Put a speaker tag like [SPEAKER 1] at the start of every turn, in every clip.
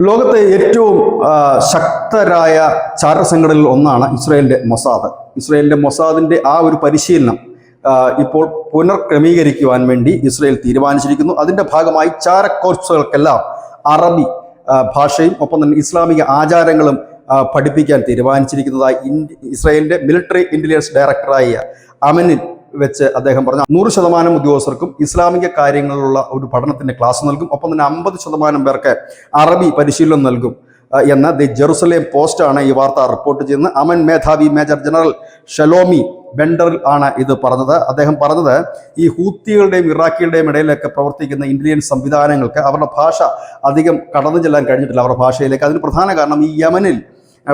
[SPEAKER 1] ലോകത്തെ ഏറ്റവും ശക്തരായ ചാരസംഘടനകളിൽ ഒന്നാണ് ഇസ്രായേലിൻ്റെ മൊസാദിൻ്റെ ആ ഒരു പരിശീലനം ഇപ്പോൾ പുനർക്രമീകരിക്കുവാൻ വേണ്ടി ഇസ്രായേൽ തീരുമാനിച്ചിരിക്കുന്നു. അതിൻ്റെ ഭാഗമായി ചാരക്കോർപ്സുകൾക്കെല്ലാം അറബി ഭാഷയും ഒപ്പം തന്നെ ഇസ്ലാമിക ആചാരങ്ങളും പഠിപ്പിക്കാൻ തീരുമാനിച്ചിരിക്കുന്നതായി ഇസ്രായേലിൻ്റെ മിലിറ്ററി ഇൻ്റലിജൻസ് ഡയറക്ടറായ അമനിൽ വെച്ച് അദ്ദേഹം പറഞ്ഞു. 100% ഉദ്യോഗസ്ഥർക്കും ഇസ്ലാമിക കാര്യങ്ങളിലുള്ള ഒരു പഠനത്തിൻ്റെ ക്ലാസ് നൽകും. ഒപ്പം തന്നെ 50% പേർക്ക് അറബി പരിശീലനം നൽകും എന്ന ദി ജെറുസലേം പോസ്റ്റാണ് ഈ വാർത്ത റിപ്പോർട്ട് ചെയ്യുന്നത്. അമൻ മേധാവി മേജർ ജനറൽ ഷലോമി ബെൻഡറിൽ ആണ് ഇത് പറഞ്ഞത്. അദ്ദേഹം പറഞ്ഞത്, ഈ ഹൂത്തികളുടെയും ഇറാഖികളുടെയും ഇടയിലൊക്കെ പ്രവർത്തിക്കുന്ന ഇന്റലിജൻസ് സംവിധാനങ്ങൾക്ക് അവരുടെ ഭാഷ അധികം കടന്നു ചെല്ലാൻ കഴിഞ്ഞിട്ടില്ല, അവരുടെ ഭാഷയിലേക്ക്. അതിന് പ്രധാന കാരണം ഈ യമനിൽ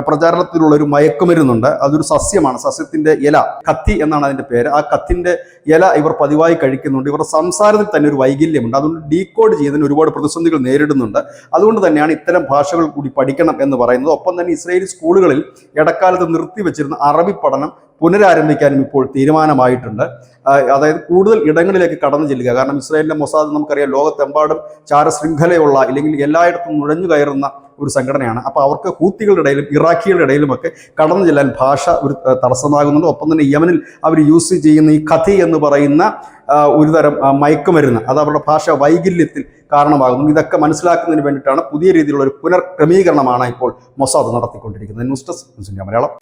[SPEAKER 1] പ്രചാരണത്തിലുള്ള ഒരു മയക്കുമരുന്നുണ്ട്. അതൊരു സസ്യമാണ്. സസ്യത്തിൻ്റെ ഇല, കത്തി എന്നാണ് അതിൻ്റെ പേര്. ആ കത്തിൻ്റെ ഇല ഇവർ പതിവായി കഴിക്കുന്നുണ്ട്. ഇവരുടെ സംസാരത്തിൽ തന്നെ ഒരു വൈകല്യമുണ്ട്. അതുകൊണ്ട് ഡീകോഡ് ചെയ്യുന്നതിന് ഒരുപാട് പ്രതിസന്ധികൾ നേരിടുന്നുണ്ട്. അതുകൊണ്ട് തന്നെയാണ് ഇത്തരം ഭാഷകൾ കൂടി പഠിക്കണം എന്ന് പറയുന്നത്. ഒപ്പം തന്നെ ഇസ്രായേലി സ്കൂളുകളിൽ ഇടക്കാലത്ത് നിർത്തിവെച്ചിരുന്ന അറബി പഠനം പുനരാരംഭിക്കാനും ഇപ്പോൾ തീരുമാനമായിട്ടുണ്ട്. അതായത് കൂടുതൽ ഇടങ്ങളിലേക്ക് കടന്നു ചെല്ലുക. കാരണം ഇസ്രായേലിൻ്റെ മൊസാദ് നമുക്കറിയാം, ലോകത്തെമ്പാടും ചാരശൃംഖലയുള്ള അല്ലെങ്കിൽ എല്ലായിടത്തും നുഴഞ്ഞു കയറുന്ന ഒരു സംഘടനയാണ്. അപ്പോൾ അവർക്ക് ഹൂത്തികളുടെ ഇടയിലും ഇറാഖികളുടെ ഇടയിലുമൊക്കെ കടന്നു ചെല്ലാൻ ഭാഷ ഒരു തടസ്സമാകുന്നുണ്ട്. ഒപ്പം തന്നെ യമനിൽ അവർ യൂസ് ചെയ്യുന്ന ഈ ഖതി എന്ന് പറയുന്ന ഒരുതരം മയക്കുമരുന്ന്, അത് അവരുടെ ഭാഷ വൈകല്യത്തിൽ കാരണമാകുന്നു. ഇതൊക്കെ മനസ്സിലാക്കുന്നതിന് വേണ്ടിയിട്ടാണ് പുതിയ രീതിയിലുള്ള ഒരു പുനർക്രമീകരണമാണ് ഇപ്പോൾ മൊസാദ് നടത്തിക്കൊണ്ടിരിക്കുന്നത്. News desk Malayalam.